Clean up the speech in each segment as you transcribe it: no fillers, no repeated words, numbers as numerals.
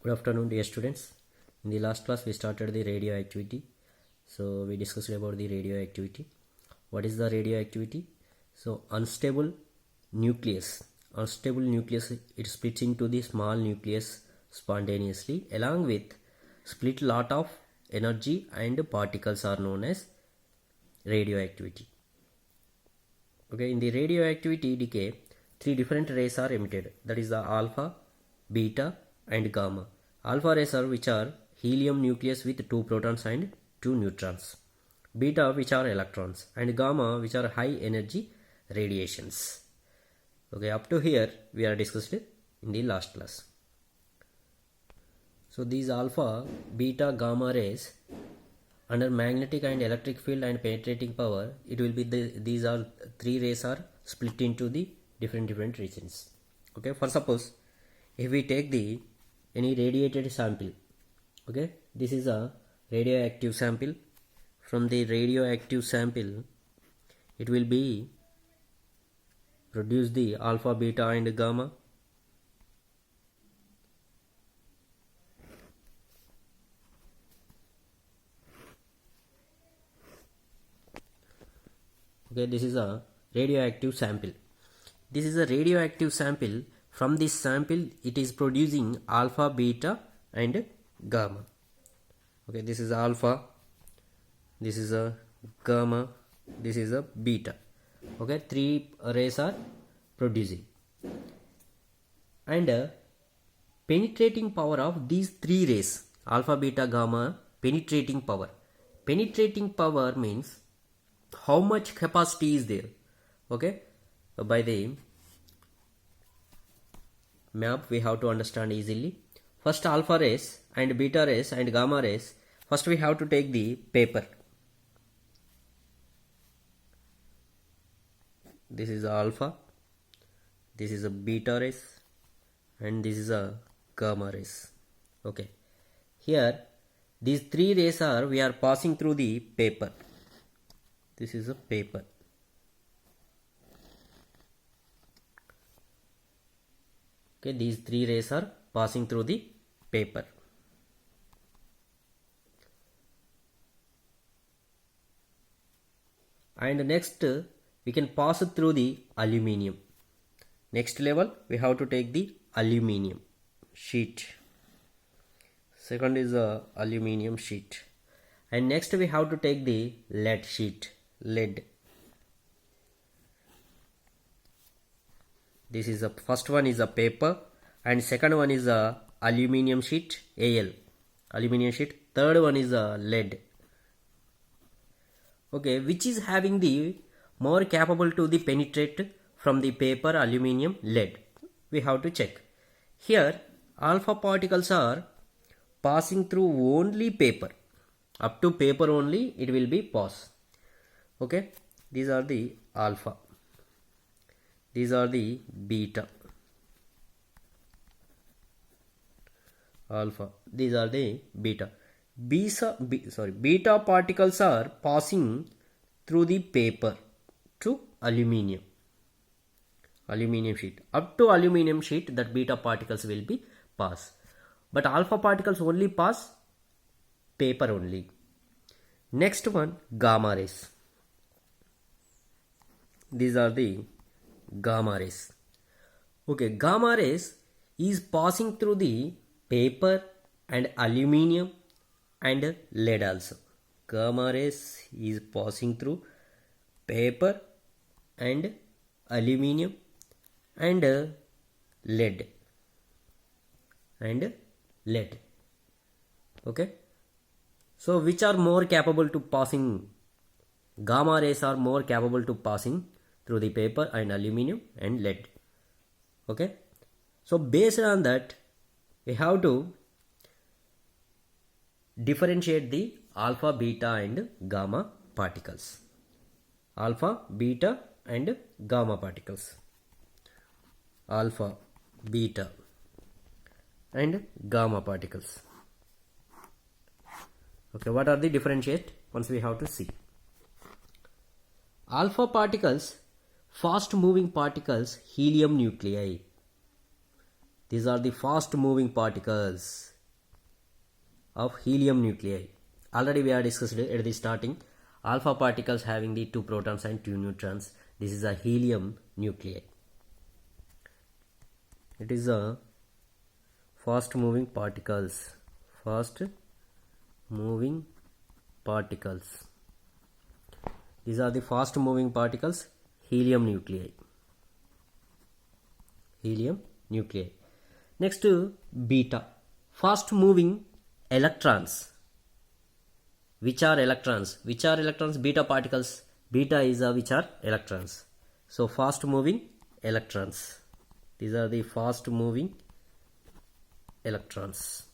Good afternoon, dear students. In the last class, we started the radioactivity. So, we discussed about the radioactivity. What is the radioactivity? So, unstable nucleus. Unstable nucleus, it splits into the small nucleus spontaneously, along with split lot of energy and particles are known as radioactivity. Okay, in the radioactivity decay, three different rays are emitted. That is the alpha, beta, and gamma. Alpha rays are which are helium nucleus with 2 protons and 2 neutrons. Beta which are electrons, and gamma which are high energy radiations. Okay, up to here we are discussed in the last class. So these alpha, beta, gamma rays under magnetic and electric field and penetrating power, it will be these are three rays are split into the different regions. Okay, for suppose if we take the any radiated sample, okay, this is a radioactive sample. From the radioactive sample, it will be produce the alpha, beta, and gamma. Okay, this is a radioactive sample. This is a radioactive sample. From this sample, it is producing alpha, beta, and gamma. Okay, this is alpha, this is a gamma, this is a beta. Okay, three rays are producing, and penetrating power of these three rays, alpha, beta, gamma, penetrating power means how much capacity is there. Okay, by the map we have to understand easily. First, alpha rays and beta rays and gamma rays, first we have to take the paper. This is alpha, this is a beta rays, and this is a gamma rays. Okay, here these three rays are we are passing through the paper. This is a paper. Okay, these three rays are passing through the paper. And next we can pass it through the aluminium. Next level we have to take the aluminium sheet. Second is a aluminium sheet. And next we have to take the lead sheet. Lead. This is a first one is a paper, and second one is a aluminium sheet, Al, aluminium sheet. Third one is a lead. Okay, which is having the more capable to the penetrate from the paper, aluminium, lead. We have to check. Here alpha particles are passing through only paper. Up to paper only it will be pass. Okay, these are the alpha, these are the beta, alpha, these are the beta. Beta particles are passing through the paper to aluminium sheet. Up to aluminium sheet that beta particles will be pass, but alpha particles only pass paper only. Next one, gamma rays. These are the gamma rays. Okay, gamma rays is passing through the paper and aluminium and lead also. Gamma rays is passing through paper and aluminium and lead Okay, so which are more capable to passing? Gamma rays are more capable to passing through the paper and aluminium and lead. Okay, so based on that we have to differentiate the alpha, beta, and gamma particles. Alpha, beta, and gamma particles. Alpha, beta, and gamma particles. Okay, what are the differentiate? Once we have to see. Alpha particles, fast moving particles, helium nuclei. These are the fast moving particles of helium nuclei. Already we have discussed at the starting. Alpha particles having the 2 protons and 2 neutrons. This is a helium nuclei. It is a fast moving particles. Fast moving particles. These are the fast moving particles, helium nuclei. Helium nuclei. Next, beta, fast moving electrons. Which are electrons? Which are electrons? Beta particles. Beta is which are electrons. So fast moving electrons. These are the fast moving electrons.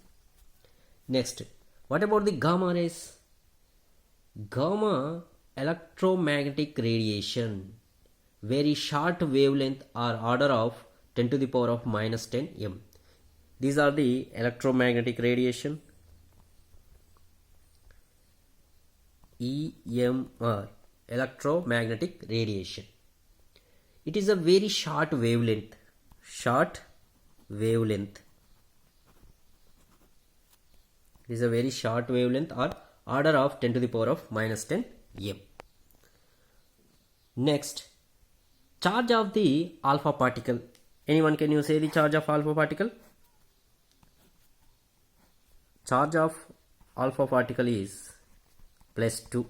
Next, what about the gamma rays? Gamma electromagnetic radiation, very short wavelength or order of 10 to the power of minus 10 m. These are the electromagnetic radiation. EMR, electromagnetic radiation. It is a very short wavelength. Short wavelength. It is a very short wavelength or order of 10 to the power of minus 10 m. Next, charge of the alpha particle. Anyone, can you say the charge of alpha particle? Charge of alpha particle is +2,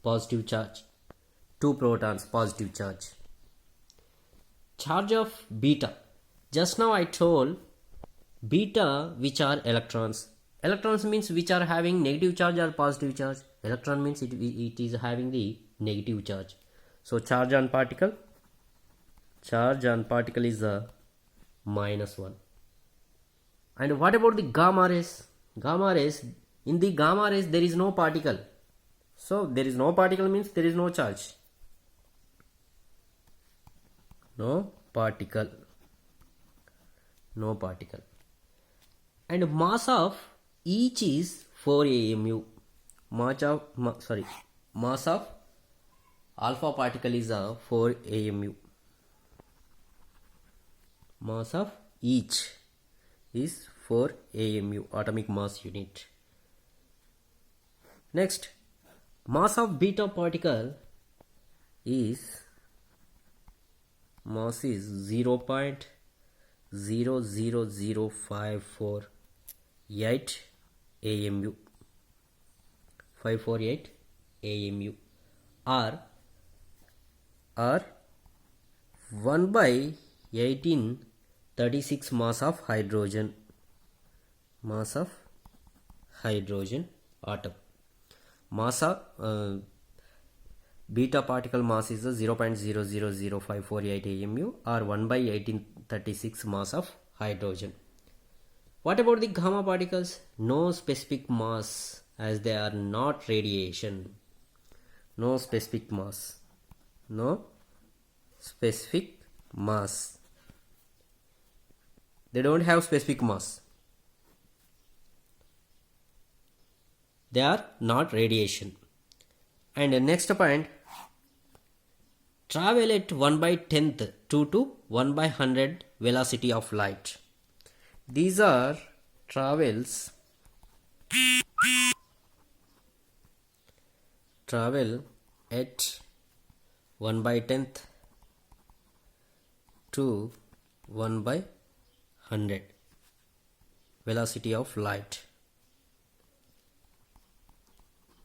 positive charge. 2 protons, positive charge. Charge of beta. Just now I told beta, which are electrons. Electrons means which are having negative charge or positive charge. Electron means it is having the negative charge. So charge on particle. Charge on particle is -1. And what about the gamma rays? Gamma rays. In the gamma rays there is no particle. So there is no particle means there is no charge. No particle. No particle. And mass of each is 4 AMU. Mass of alpha particle is 4 AMU. Mass of each is 4 AMU, atomic mass unit. Next, mass of beta particle is 0.00054 AMU, 548 AMU, or 1/1836 mass of hydrogen. Mass of hydrogen atom. Mass of beta particle mass is 0.000548 AMU or 1/1836 mass of hydrogen. What about the gamma particles? No specific mass, as they are not radiation. No specific mass. No specific mass. They don't have specific mass. They are not radiation. And the next point, travel at 1/10th to 1/100 velocity of light. These are travel at 1/10th to 1/100 velocity of light.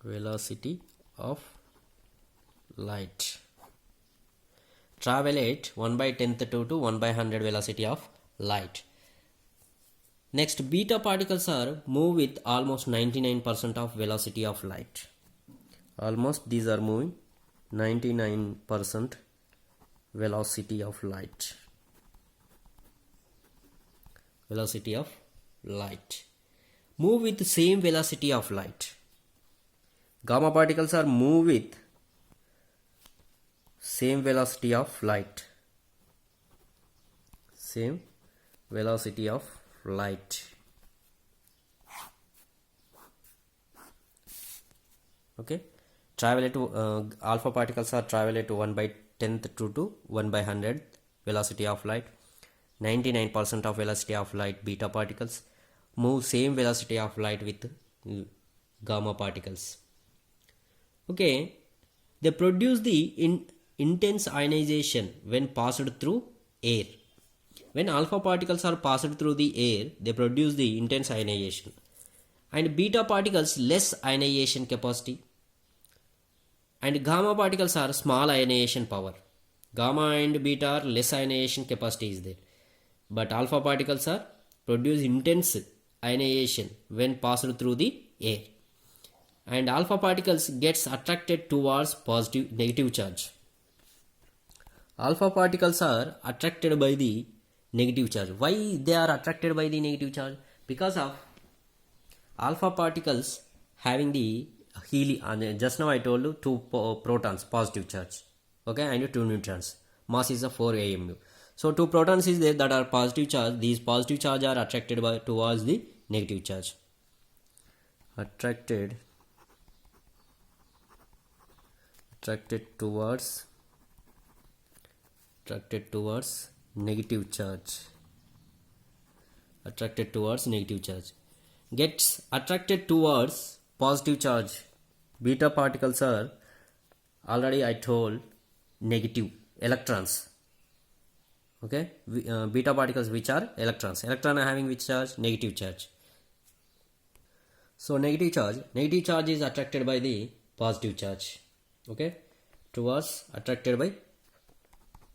Velocity of light. Travel at 1/10th to 1/100 velocity of light. Next, beta particles are move with almost 99% of velocity of light. Almost these are moving 99% velocity of light. Velocity of light. Move with the same velocity of light. Gamma particles are move with same velocity of light. Same velocity of light. Okay. Travel at alpha particles are travel at 1/10th to 1/100 velocity of light. 99% of velocity of light beta particles move same velocity of light with gamma particles. Okay, they produce the intense ionization when passed through air. When alpha particles are passed through the air, they produce the intense ionization, and beta particles less ionization capacity, and gamma particles are small ionization power. Gamma and beta are less ionization capacity is there, but alpha particles are produce intense ionization when passed through the air, and alpha particles gets attracted towards positive negative charge. Alpha particles are attracted by the negative charge. Why they are attracted by the negative charge? Because of alpha particles having the helium. Just now I told you two protons positive charge, okay, and two neutrons. Mass is a 4 AMU. So two protons is there that are positive charge. These positive charge are attracted by towards the negative charge. Attracted towards negative charge. Attracted towards negative charge. Gets attracted towards positive charge. Beta particles are, already I told, negative electrons. Okay, beta particles which are electrons. Electron are having which charge? Negative charge. So negative charge is attracted by the positive charge. Okay, towards attracted by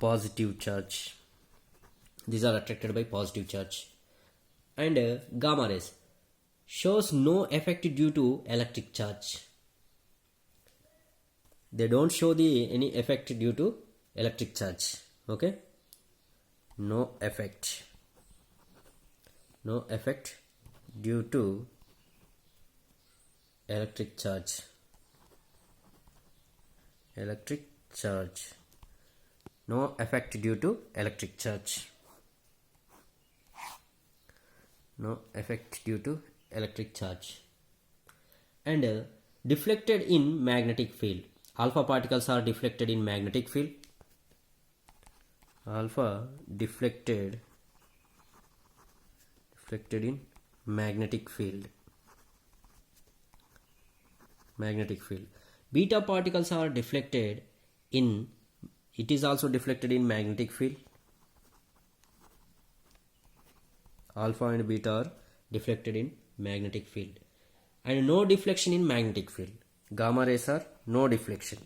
positive charge. These are attracted by positive charge. And gamma rays shows no effect due to electric charge. They don't show any effect due to electric charge. Okay, no effect due to electric charge. No effect due to electric charge. No effect due to electric charge. And deflected in magnetic field. Alpha particles are deflected in magnetic field. Alpha deflected in magnetic field. Beta particles are deflected in, it is also deflected in magnetic field. Alpha and beta are deflected in magnetic field. And no deflection in magnetic field. Gamma rays are no deflection.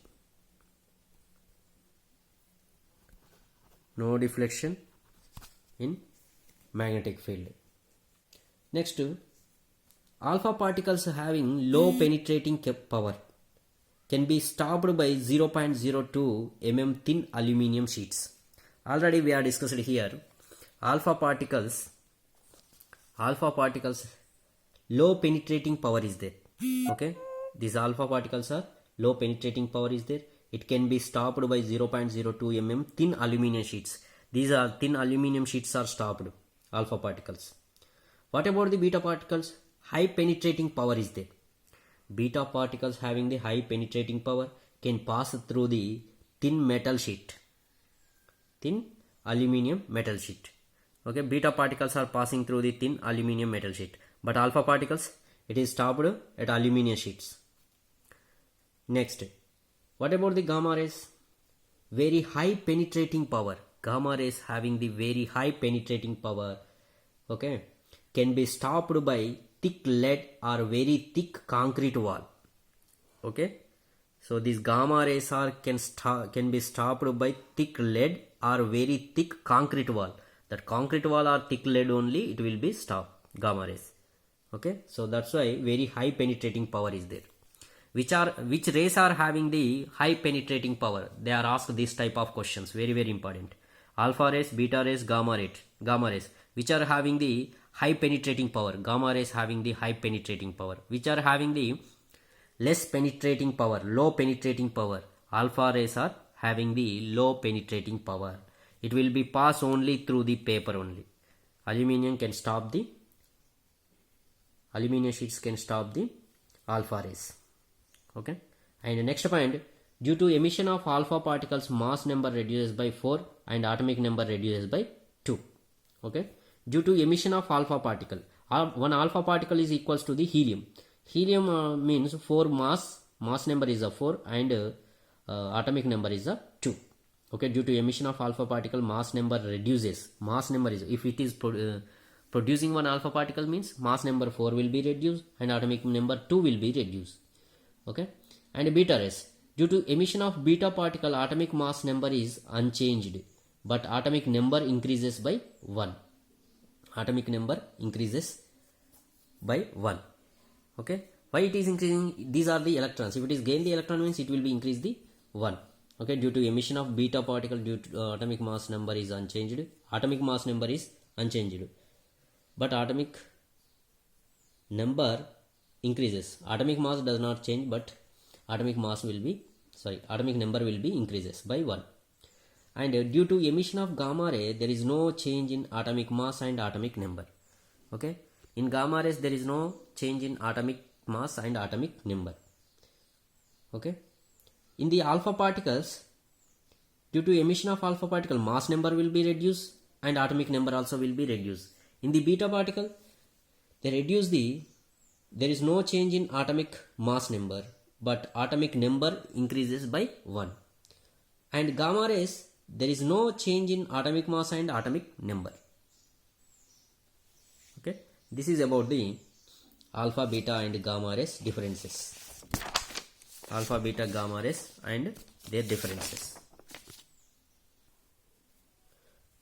No deflection in magnetic field. Next, alpha particles having low penetrating power can be stopped by 0.02 mm thin aluminium sheets. Already we are discussed here. Alpha particles low penetrating power is there. Okay, these alpha particles are low penetrating power is there. It can be stopped by 0.02 mm thin aluminium sheets. These are thin aluminium sheets are stopped. Alpha particles. What about the beta particles? High penetrating power is there. Beta particles having the high penetrating power can pass through the thin metal sheet. Thin aluminium metal sheet. Okay, beta particles are passing through the thin aluminium metal sheet. But alpha particles, it is stopped at aluminium sheets. Next, what about the gamma rays? Very high penetrating power. Gamma rays having the very high penetrating power, okay, can be stopped by thick lead or very thick concrete wall. Okay, so these gamma rays can be stopped by thick lead or very thick concrete wall. That concrete wall or thick lead only, it will be stopped, gamma rays. Okay, so that's why very high penetrating power is there. Which rays are having the high penetrating power? They are asked this type of questions. Very, very important. Alpha rays, beta rays, gamma rays. Which are having the high penetrating power? Gamma rays having the high penetrating power. Which are having the less penetrating power, low penetrating power? Alpha rays are having the low penetrating power. It will be passed only through the paper only. Aluminium sheets can stop the alpha rays. Okay, and next point, due to emission of alpha particles, mass number reduces by 4 and atomic number reduces by 2. Okay, due to emission of alpha particle. One alpha particle is equals to the helium. Helium means 4 mass number is a 4 and atomic number is a 2. Okay, due to emission of alpha particle, mass number reduces. Mass number is, if it is producing one alpha particle, means mass number 4 will be reduced and atomic number 2 will be reduced. Okay, and beta rays, due to emission of beta particle, atomic mass number is unchanged but atomic number increases by 1. Atomic number increases by 1. Okay, why it is increasing? These are the electrons. If it is gain the electron, means it will be increase the 1. Okay, due to emission of beta particle, due to atomic mass number is unchanged. Atomic mass number is unchanged but atomic number increases. Atomic mass does not change but atomic number will be increases by 1. And due to emission of gamma ray, there is no change in atomic mass and atomic number. Okay, in gamma rays there is no change in atomic mass and atomic number. Okay, in the alpha particles, due to emission of alpha particle, mass number will be reduced and atomic number also will be reduced. In the beta particle, there is no change in atomic mass number but atomic number increases by 1. And gamma rays, there is no change in atomic mass and atomic number. Okay, this is about the alpha, beta and gamma rays differences. Alpha, beta, gamma rays and their differences.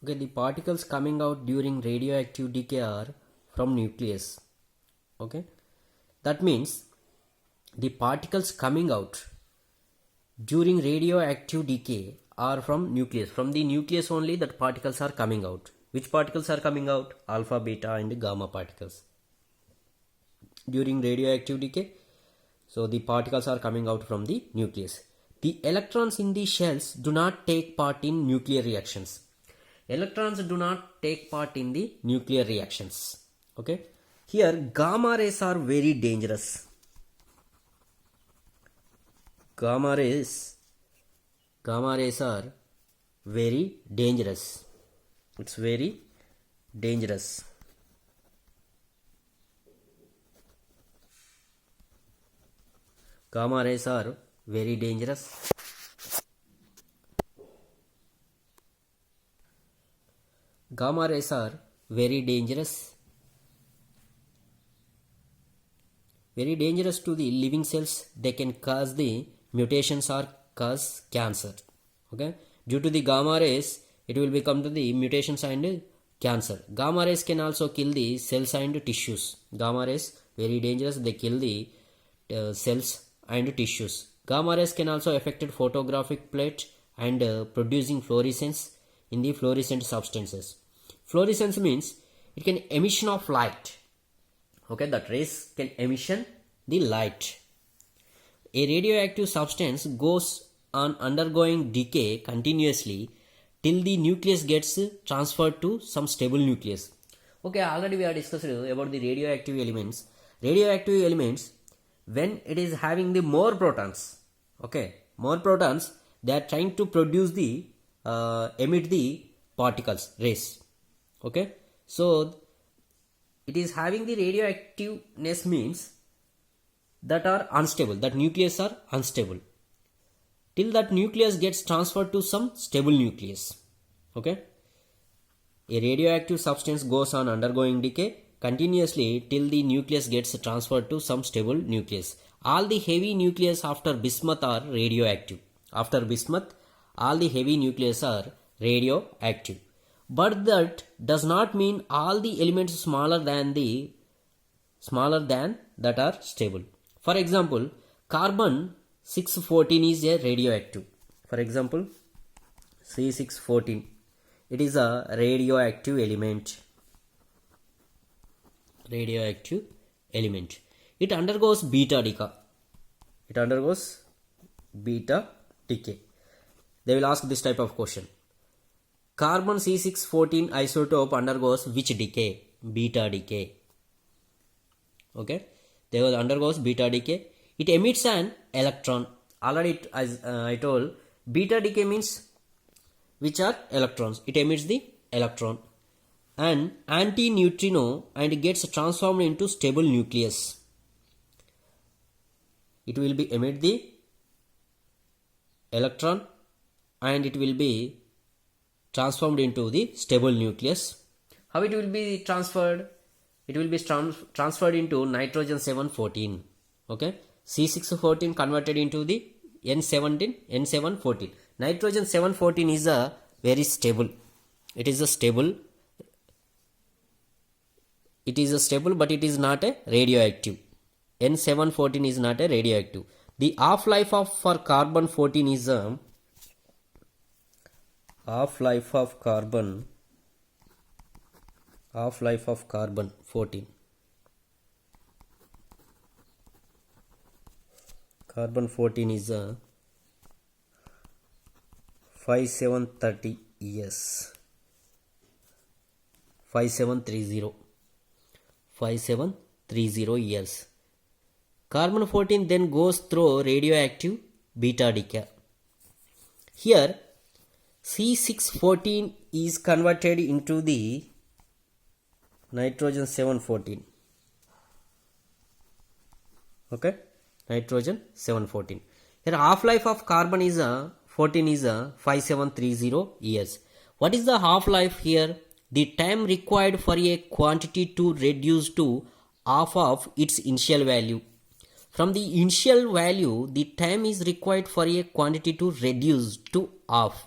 Okay, the particles coming out during radioactive decay are from nucleus. Okay, that means the particles coming out during radioactive decay are from nucleus. From the nucleus only that particles are coming out. Which particles are coming out? Alpha, beta and gamma particles. During radioactive decay, so the particles are coming out from the nucleus. The electrons in the shells do not take part in nuclear reactions. Electrons do not take part in the nuclear reactions. Okay, here gamma rays are very dangerous. Gamma rays are very dangerous. It's very dangerous. Gamma rays are very dangerous. Gamma rays are very dangerous. Very dangerous to the living cells. They can cause the mutations or cause cancer. Okay, due to the gamma rays, it will become to the mutations and cancer. Gamma rays can also kill the cells and tissues. Gamma rays very dangerous. They kill the cells and tissues. Gamma rays can also affect photographic plate and producing fluorescence in the fluorescent substances. Fluorescence means it can emission of light. Okay, that rays can emission the light. A radioactive substance goes on undergoing decay continuously till the nucleus gets transferred to some stable nucleus. Okay, already we have discussed about the radioactive elements. Radioactive elements, when it is having the more protons, okay, more protons, they are trying to produce the emit the particles, rays. Okay, so it is having the radioactiveness means that are unstable, that nucleus are unstable till that nucleus gets transferred to some stable nucleus. Okay, a radioactive substance goes on undergoing decay continuously till the nucleus gets transferred to some stable nucleus. All the heavy nucleus after bismuth are radioactive. After bismuth, all the heavy nucleus are radioactive. But that does not mean all the elements smaller than that are stable. For example, carbon 614 is a radioactive. For example, C614, it is a radioactive element. Radioactive element. It undergoes beta decay. They will ask this type of question. Carbon C614 isotope undergoes which decay? Beta decay. Okay, they will undergoes beta decay. It emits an electron. Already as I told, beta decay means which are electrons. It emits the electron. an anti-neutrino and gets transformed into stable nucleus. It will be emit the electron and it will be transformed into the stable nucleus. How it will be transferred? It will be transferred into nitrogen 714. Okay, C614 converted into the N714. Nitrogen 714 is a very stable. It is a stable, but it is not a radioactive. N714 is not a radioactive. The half-life for carbon 14 is a half-life of carbon 14. Carbon 14 is a 5730 years. 5730 years. Carbon 14 then goes through radioactive beta decay. Here C614 is converted into the nitrogen 714. Okay, nitrogen 714. Here half-life of carbon is a 14 is a 5730 years. What is the half-life here? The time required for a quantity to reduce to half of its initial value. From the initial value, the time is required for a quantity to reduce to half.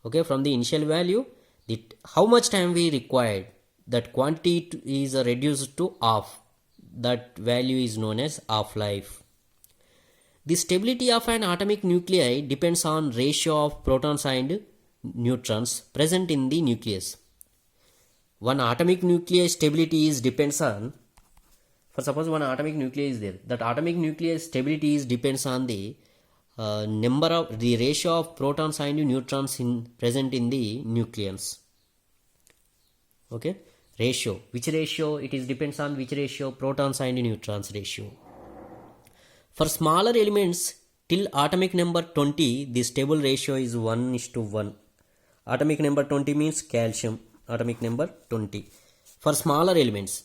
Okay, from the initial value, how much time we required, that quantity is reduced to half. That value is known as half-life. The stability of an atomic nuclei depends on ratio of protons and neutrons present in the nucleus. One atomic nuclei stability depends on, for suppose one atomic nuclei is there, that atomic nuclei stability depends on the the ratio of protons and neutrons present in the nucleus. Okay, ratio, which ratio? It depends on which ratio? Protons and neutrons ratio. For smaller elements till atomic number 20, the stable ratio is 1:1. Atomic number 20 means calcium. Atomic number 20. For smaller elements,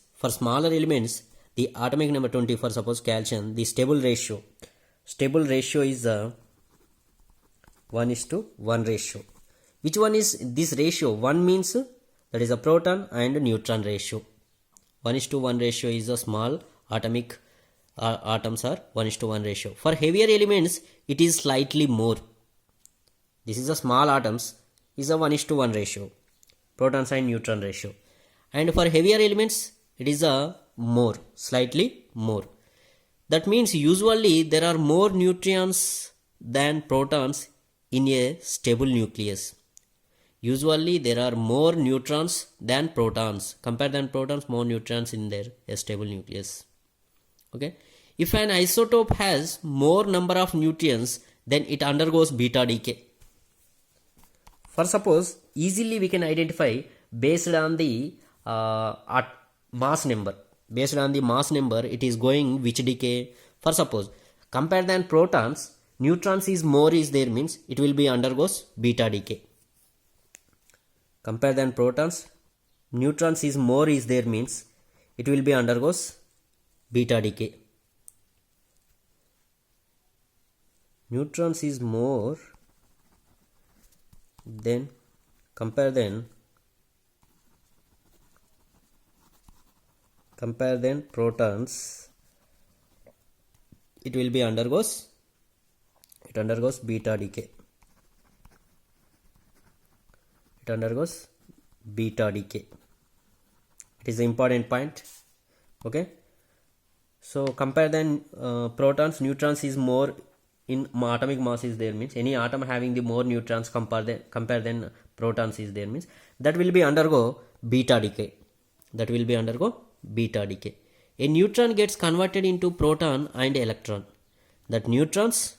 the atomic number 20, for suppose calcium, the stable ratio is a 1:1 ratio. Which one is this ratio? 1 means that is a proton and neutron ratio. 1:1 ratio is a small atomic atoms are 1:1 ratio. For heavier elements, it is slightly more. This is a small atoms is a 1:1 ratio. Protons and neutron ratio. And for heavier elements, it is a more, slightly more. That means usually there are more neutrons than protons in a stable nucleus. Usually there are more neutrons than protons. Compare than protons, more neutrons in their stable nucleus. Okay. If an isotope has more number of neutrons, then it undergoes beta decay. For suppose, easily we can identify based on the mass number. Based on the mass number, it is going which decay. For suppose, compare than protons, neutrons is more is there means it will be undergoes beta decay. Compare than protons, neutrons is more is there means it will be undergoes beta decay. Neutrons is more, then compare then protons, it will be undergoes beta decay. It undergoes beta decay. It is an important point. Okay. So compare then protons, neutrons is more in atomic mass is there means any atom having the more neutrons compare then protons is there means that will be undergo beta decay. That will be undergo beta decay. A neutron gets converted into proton and electron. That neutrons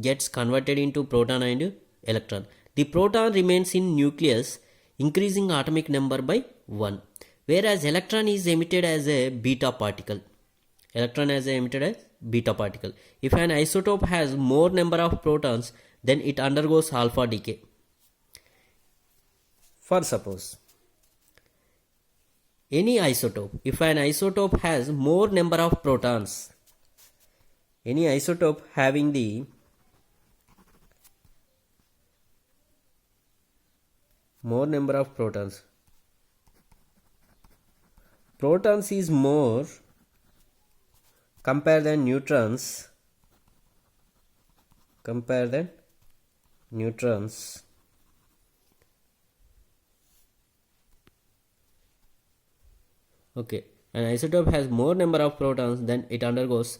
gets converted into proton and electron. The proton remains in nucleus, increasing atomic number by 1, whereas electron is emitted as a beta particle. Electron is emitted as beta particle. If an isotope has more number of protons, then it undergoes alpha decay. For suppose, any isotope, if an isotope has more number of protons, any isotope having the more number of protons, protons is more compare than neutrons, okay, an isotope has more number of protons, then it undergoes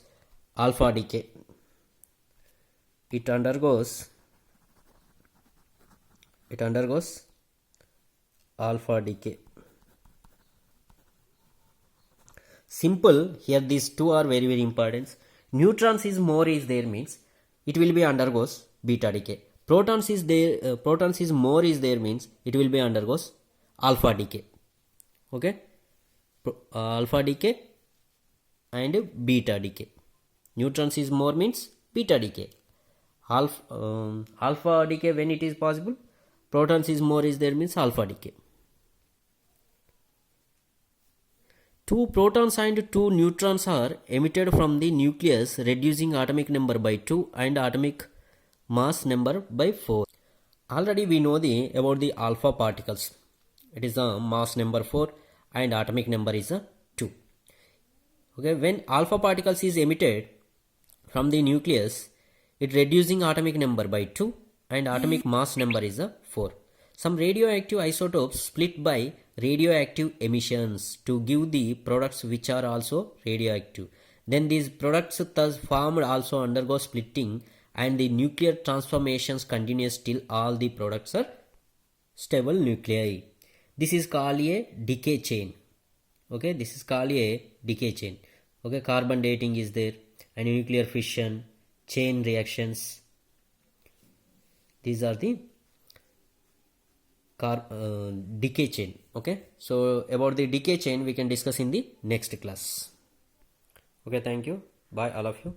alpha decay. It undergoes alpha decay. Simple, here these two are very very important. Neutrons is more is there means it will be undergoes beta decay. Protons is there, protons is more is there means it will be undergoes alpha decay. Okay, alpha decay and beta decay. Neutrons is more means beta decay. Alpha decay when it is possible. Protons is more is there means alpha decay. 2 protons and 2 neutrons are emitted from the nucleus, reducing atomic number by 2 and atomic mass number by 4. Already we know about the alpha particles. It is a mass number 4 and atomic number is a 2. Okay, when alpha particles is emitted from the nucleus, it reducing atomic number by 2 and atomic mass number is a 4. Some radioactive isotopes split by radioactive emissions to give the products which are also radioactive. Then these products thus formed also undergo splitting and the nuclear transformations continues till all the products are stable nuclei. This is called a decay chain. Okay, this is called a decay chain. Okay, carbon dating is there and nuclear fission, chain reactions. These are the decay chain. Okay, so about the decay chain we can discuss in the next class. Okay, thank you. Bye all of you.